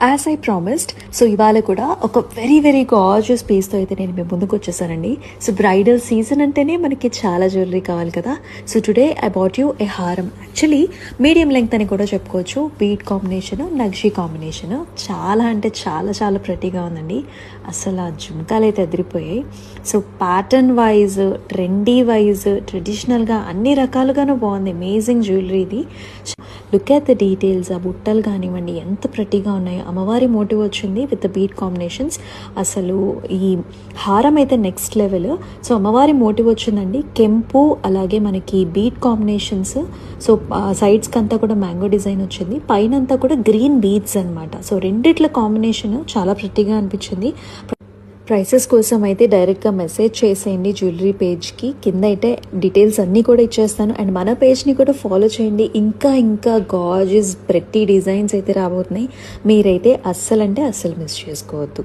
As I promised, so ఇవాళ కూడా ఒక వెరీ వెరీ గార్జియస్ పీస్తో అయితే నేను మీ ముందుకు వచ్చేసానండి. సో బ్రైడల్ సీజన్ అంటేనే మనకి చాలా జ్యువెలరీ కావాలి కదా. So today I bought you a హారం. యాక్చువల్లీ మీడియం లెంగ్త్ అని కూడా చెప్పుకోవచ్చు. బీట్ కాంబినేషన్, నక్షి కాంబినేషన్ చాలా అంటే చాలా చాలా ప్రెటీగా ఉందండి. అసలు ఆ జుంకాలు అయితే ఎదిరిపోయాయి. So pattern wise, trendy wise, ట్రెడిషనల్గా అన్ని రకాలుగానూ బాగుంది. అమేజింగ్ జ్యువెలరీ ఇది. Look at the details. ఆ బుట్టలు కానివ్వండి ఎంత ప్రెటీగా ఉన్నాయో. అమ్మవారి మోటివ్ వచ్చింది విత్ ద బీట్ కాంబినేషన్స్. అసలు ఈ హారం అయితే నెక్స్ట్ లెవెల్. సో అమ్మవారి మోటివ్ వచ్చిందండి, కెంపు అలాగే మనకి బీట్ కాంబినేషన్స్. సో సైడ్స్కి అంతా కూడా మ్యాంగో డిజైన్ వచ్చింది, పైన అంతా కూడా గ్రీన్ బీడ్స్ అనమాట. సో రెండిట్ల కాంబినేషన్ చాలా ప్రెటీగా అనిపించింది. ప్రైసెస్ కోసం అయితే డైరెక్ట్గా మెసేజ్ చేసేయండి జ్యువెలరీ పేజ్కి. కింద అయితే డీటెయిల్స్ అన్నీ కూడా ఇచ్చేస్తాను. అండ్ మన పేజ్ని కూడా ఫాలో చేయండి. ఇంకా ఇంకా గార్జియస్ ప్రెట్టి డిజైన్స్ అయితే రాబోతున్నాయి. మీరైతే అస్సలు అంటే అస్సలు మిస్ చేసుకోవద్దు.